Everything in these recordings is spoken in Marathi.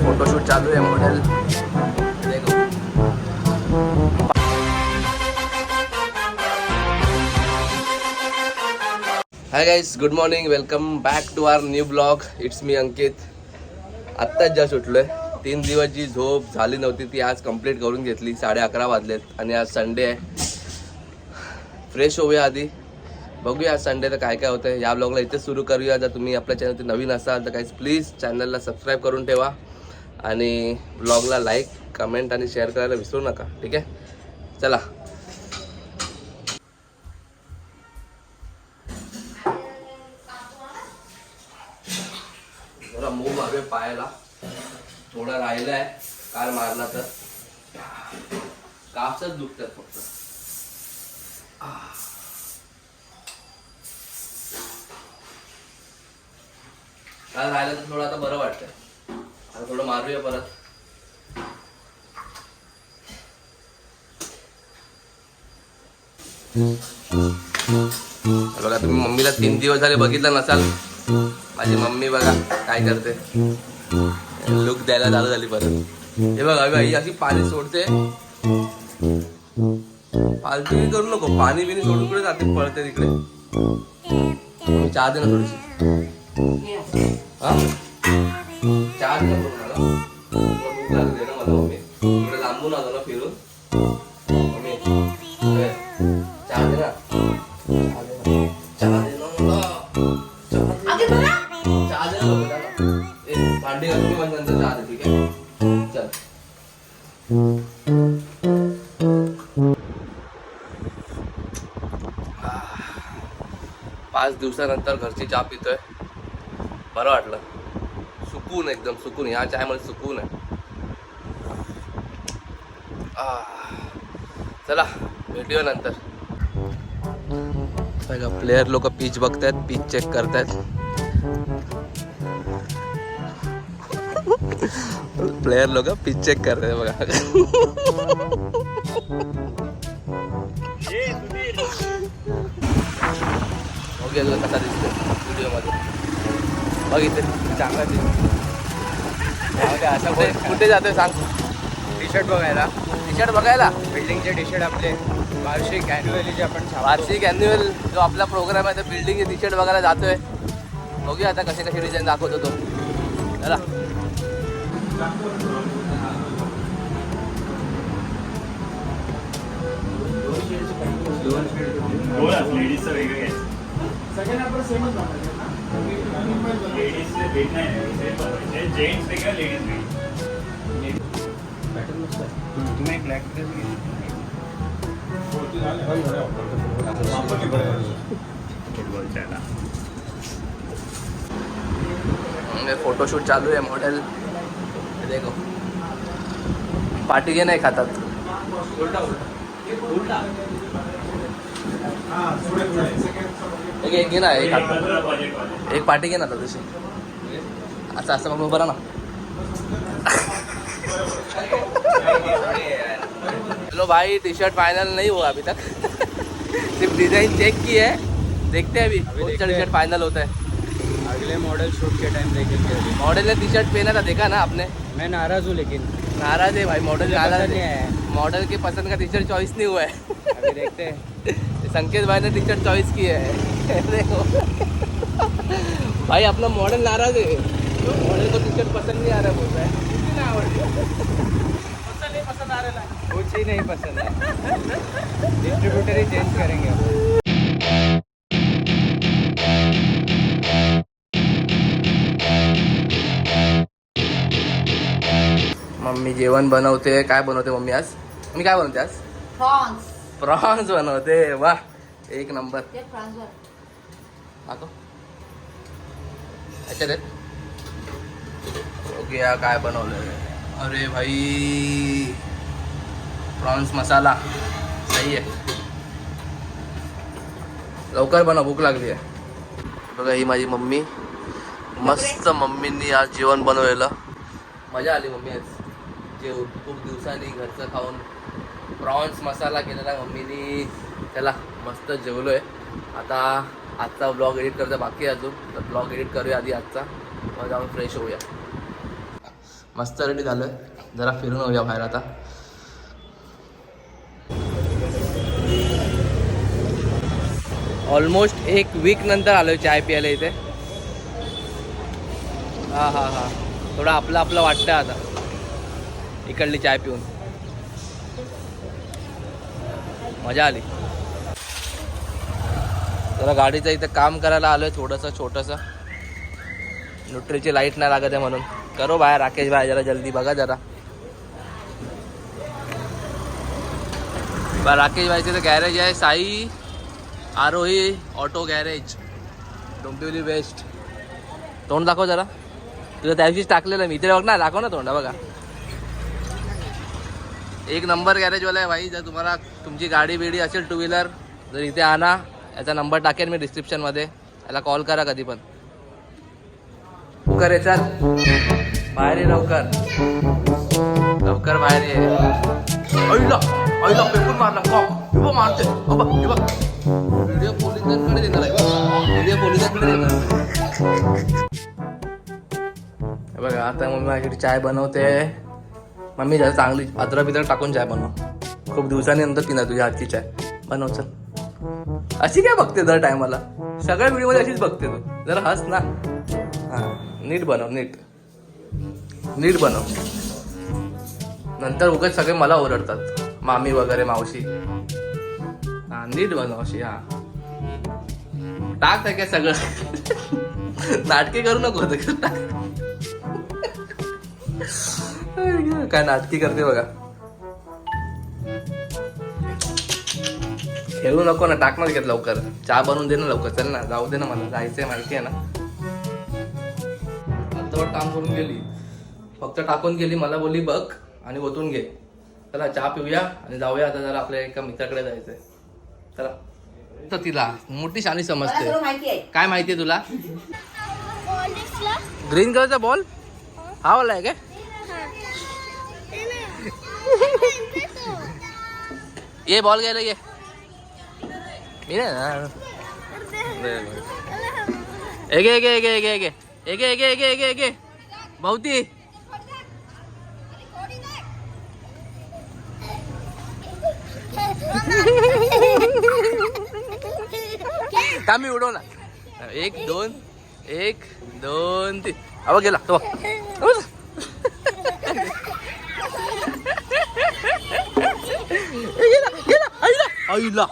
फोटोशूट चालू आहे model. Hi guys, good morning, welcome back to our new blog. It's me Ankit. आत्ताच जस्ट उठलोय. 3 दिवस जी झोप झाली नव्हती ती आज कंप्लीट करून घेतली. 11:30 वाजलेत आणि आज संडे आहे. फ्रेश होऊया आधी, बघूया आज संडेला काय काय होतं. या ब्लॉगला इथेच सुरू करूया. जर तुम्ही आपल्या चॅनलवरती नवीन असाल तर काहीच प्लीज चॅनलला सबस्क्राईब करून ठेवा आणि ब्लॉगला लाईक, कमेंट आणि शेअर करायला विसरू नका. ठीक आहे, चला. थोडा मूव मारूया पायाला, थोडा राहिलाय. कार मारला तर कापच दुखतात फक्त. काल राहिलं तर थोडं आता बरं वाटतंय. आता थोडं मारूया परत. बघा, तुम्ही मम्मीला 3 दिवस झाले बघितलं नसाल. माझी मम्मी बघा काय करते, लुक द्यायला चालू झाली परत. हे बघा आई अशी पाणी सोडते. फालतू करू नको. पाणी बिनी सोडून कुठे जाते, पळते तिकडे. चहा दे ना थोडीशी. चहा दे ना भूक लागली ना मला. मम्मी इकडे लांबून आलो ना फिरून. मम्मी चहा दे ना. चहा दे ना. चहा दे ना. भांडी घालून पण नंतर चहा दे. ठीक आहे, चल. 5 दिवसानंतर घरची चहा पितोय. बरं वाटलं. सुकून, एकदम सुकून. ह्या चहामध्ये सुकून आहे. चला भेटूया नंतर. बघा, प्लेयर लोक पिच बघतायत, पिच चेक करतायत. प्लेयर लोक पिच चेक करतायत बघा. कसा दिसतोय व्हिडिओ मध्ये. बघ इथे चांगला दिसतो. कुठे जातोय सांग? टी शर्ट बघायला. टी शर्ट बघायला? बिल्डिंगचे टी शर्ट आपले वार्षिक अॅन्युअली जे आपण वार्षिक अॅन्युअल जो आपला प्रोग्राम आहे, बिल्डिंगचे टी शर्ट बघायला जातोय. बघूया आता कसे कसे डिझाईन दाखवतो तो. चला. लेडीजचं वेगळं घ्यायचं. सगळ्यांना आपण सेमच वापरायचं ना. लेडीजचे वेग नाही, सेम वापरायचे. जेंट्स वेगळं, लेडीज वेगळी. पॅटर्न मस्त आहे. तुम्ही एक ब्लॅक ड्रेस फुटबॉलच्या फोटोशूट चालू आहे. मॉडेल देखो पार्टी के नाही खातात. उलटा उलटा एक घे ना. एक पार्टी घे ना आता तशी. असं असं मग बरं ना. चलो भाई, टी शर्ट फाइनल नहीं हुआ अभी तक. सिर्फ डिजाइन चेक की है. देखते हैं अभी कौन सा टी शर्ट फाइनल होता है. अगले मॉडल शूट के टाइम देखेंगे. मॉडल ने टी शर्ट पहना था, देखा ना आपने. मैं नाराज हूँ, लेकिन नाराज है भाई. मॉडल नाराज नहीं है. है. मॉडल के पसंद का टी शर्ट चॉइस नहीं हुआ है. अभी देखते हैं. संकेत भाई ने टी शर्ट चॉइस की है. देखो भाई, अपना मॉडल नाराज है. मॉडल को टी शर्ट पसंद नहीं आ रहा है, बोल रहा है. नहीं पसंद आ रहा है. कुछ ही नहीं पसंद है. डिस्ट्रीब्यूटर ही चेंज करेंगे हम. मम्मी जेवण बनवते. काय बनवते मम्मी आज? मी काय बनवते आज? प्रॉन्स. प्रॉन्स बनवते. वाह, एक नंबर. दाखव. अच्छा रे, ओके. काय बनवलं? अरे भाई, प्रॉन्स मसाला. सही आहे. लवकर बनव, भूक लागली आहे. बघा, ही माझी मम्मी. मस्त मम्मींनी आज जेवण बनवलेलं. मजा आली मम्मी आज म्हणजे खूप दिवसांनी घरचं खाऊन प्रॉन्स मसाला केलेला मम्मीनी. त्याला मस्त जेवलो आहे. आता आजचा ब्लॉग एडिट करता बाकी आहे अजून, तर ब्लॉग एडिट करूया आधी आजचा, मग जाऊन फ्रेश होऊया. मस्त रेडी झालो आहे, जरा फिरून होऊया बाहेर आता. ऑलमोस्ट 1 वीक नंतर आलो आहे चाय प्यायला इथे. हां हां हां, थोडं आपलं आपलं वाटतं आता इकडली चाय पिऊन, मजा आली. जरा गाडीचं इथं काम करायला आलो आहे थोडंसं छोटंसं. न्यूट्रीची लाईट नाही लागत आहे म्हणून. करो बाहेर राकेश भाई जरा जल्दी बघा जरा. बा राकेश भाईचं तर गॅरेज आहे साई आरोही ऑटो गॅरेज, डोंबिवली वेस्ट. तोंड दाखव जरा, तुझं त्या दिवशीच टाकलेलं मी इथे बघ ना, दाखव ना तोंडा बघा. एक नंबर गॅरेजवाला आहे भाई. जर तुम्हाला तुमची गाडी बिडी असेल टू व्हीलर, जर इथे आणा. याचा नंबर टाकेन मी डिस्क्रिप्शनमध्ये, याला कॉल करा कधी पण. लवकर ये, चल बाहेर ये, लवकर लवकर बाहेर ये. आईला आईला पेपून मारला कॉक, हे मारते हे बघ. व्हिडिओ पोलिसांकडे देणार आहे, व्हिडिओ पोलिसांकडे देणार. बघा आता मम्मी माझ्यासाठी चाय बनवते. मम्मी जरा चांगली अद्रक बिद्रक टाकून चाय बनव. खूप दिवसांनी नंतर पिणार तुझ्या हातची चाय. बनव चल. अशी काय बघते दर टायमाला, सगळ्या व्हिडिओमध्ये अशीच बघते तू. जरा हस ना. हां नीट बनव, नीट नीट बनव. नंतर उगाच सगळे मला ओरडतात, मामी वगैरे मावशी. हां नीट बनव अशी. हां टाक काय सगळं. नाटके करू नको होतं. काय नाटकी करते बघा. खेळू नको ना, टाक ना घेत लवकर. चहा बनवून दे ना लवकर. चल ना, जाऊ दे ना, मला जायचंय माहिती आहे ना. अर्धवट काम करून गेली, फक्त टाकून गेली. मला बोलली बघ आणि ओतून घे. चला चहा पिऊया आणि जाऊया. आता जरा आपल्या एका मित्राकडे जायचंय. चला. तर तिला मोठी शानी समजते. काय माहितीये तुला? ग्रीन कलरचा बॉल हा वाला आहे काय? ये बॉल घ्यायला ये. मी नाही ना. एगे एगे एगे एगे एगे एगे एगे एगे एगे एगे भाऊती. का मी उडव ना. 1 2 1 2 3. अबा गेला तो. गेला गेला आईला आईला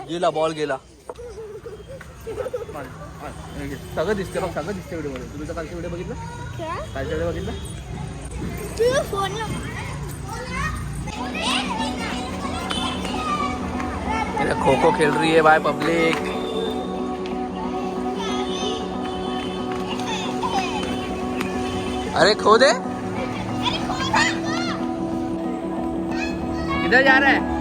गेला बॉल गेला. सगळं दिसते बघ, सगळं दिसते व्हिडिओ मध्ये. तुम्ही तर कालचा व्हिडिओ बघितला? कालचा व्हिडिओ बघितला? खो खो खेल रही है भाई पब्लिक. अरे खो दे. किधर जा रहा है?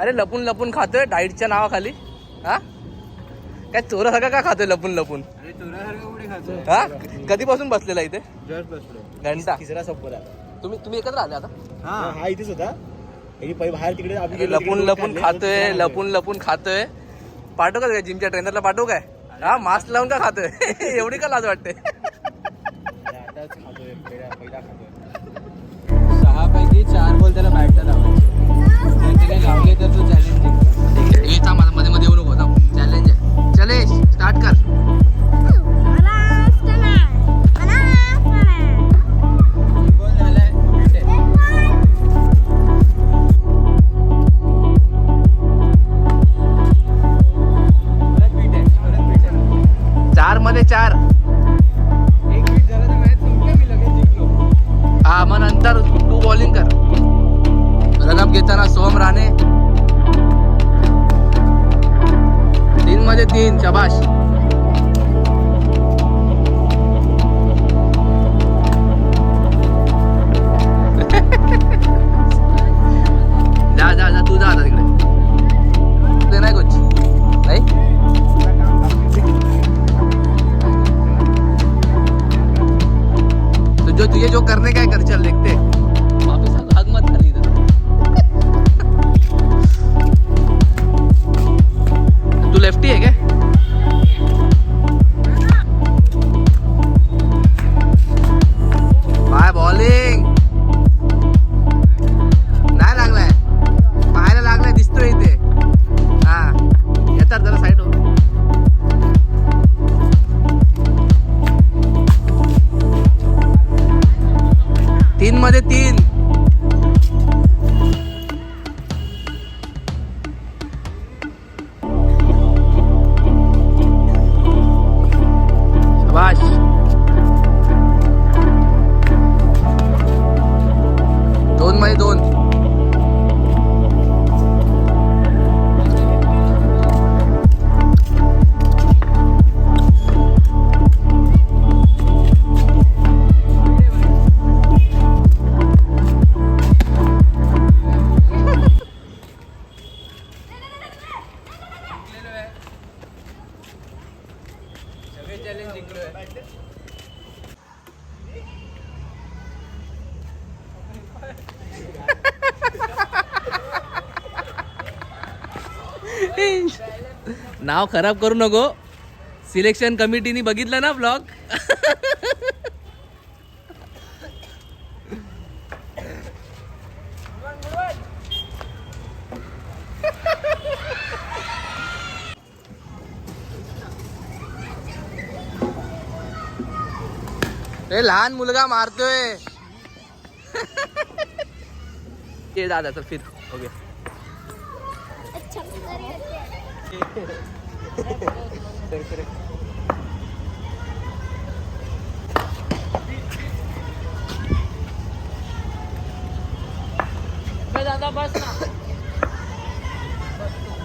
अरे लपून लपून खातोय डाईटच्या नावाखाली. हा काय चोरासारखा का खातोय लपून लपून? अरे चोरासारखं कुठे खातोय? हा कधीपासून बसलेला इथे? जस्ट बसलो. घंटा. तिसरा संपला. तुम्ही एकत्र आले आता? हा इथेच होता. बाहेर तिकडे लपून लपून खातोय, लपून लपून खातोय. पाठवू का जिमच्या ट्रेनरला पाठवू काय? हा मास्क लावून का खातोय? एवढी का लाज वाटते? आताच खातोय, पहिला खातोय. 6 पैकी 4 बॉल त्याला बॅटला लावायचे. त्याने लावले तर तो चॅलेंज जिंकला. येता मध्ये मध्ये येऊ नको. चॅलेंज आहे. चले स्टार्ट कर. बॉल झालाय. परत बीट आहे. 4 मध्ये 4. एक बीट झाला तर मॅच संपली. मी लगेच जिंकलो. हा मग नंतर तू बॉलिंग कर. रनअप घेताना सोहम राणे. जो तुझे जो करने का है कर, चल देखते वापिस भाग मत खाली इधर. तू लेफ्टी आहे काय? बाय बॉलिंग नाही लागलाय, पाहायला लागलाय, दिसतोय इथे. हा येतात जरा साईड हो. 3 मध्ये 3. शाबाश. 2 मध्ये 2. नाव खराब करू नको. सिलेक्शन कमिटीने बघितलं ना ब्लॉग. ए लहान मुलगा मारतोय. ते दादा चल फिर. ओके दादा बस ना.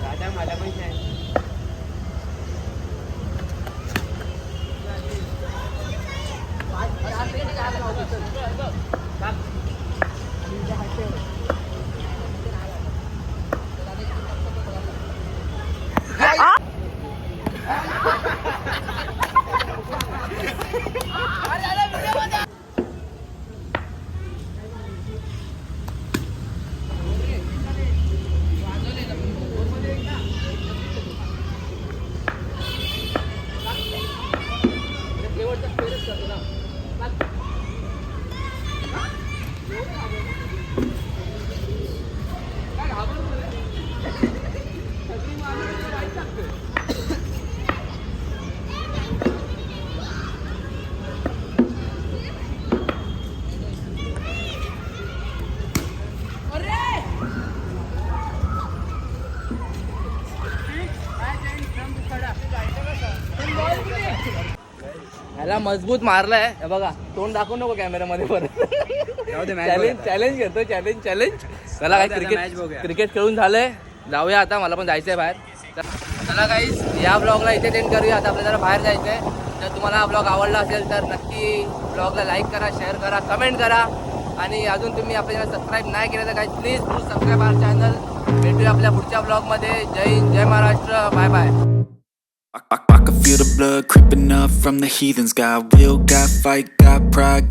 दादा मला पण नाही. ह्याला मजबूत मारलाय. हे बघा तोंड दाखवू नको कॅमेऱ्यामध्ये परत. चॅलेंज घेतो. चॅलेंज चला काय क्रिकेट खेळून झालंय. जाऊया आता, मला पण जायचंय बाहेर. चला गाईस या ब्लॉगला इथे एंड करूया. आता आपल्याला जरा बाहेर जायचंय. जर तुम्हाला हा ब्लॉग आवडला असेल तर नक्की ब्लॉगला लाईक करा, शेअर करा, कमेंट करा. आणि अजून तुम्ही आपल्याला सबस्क्राईब नाही केलं तर काय please do subscribe our channel. भेटूया आपल्या पुढच्या ब्लॉगमध्ये. जय हिंद, जय Maharashtra, bye bye. I can feel the blood creeping up from the heathens. Got will, got fight, got pride.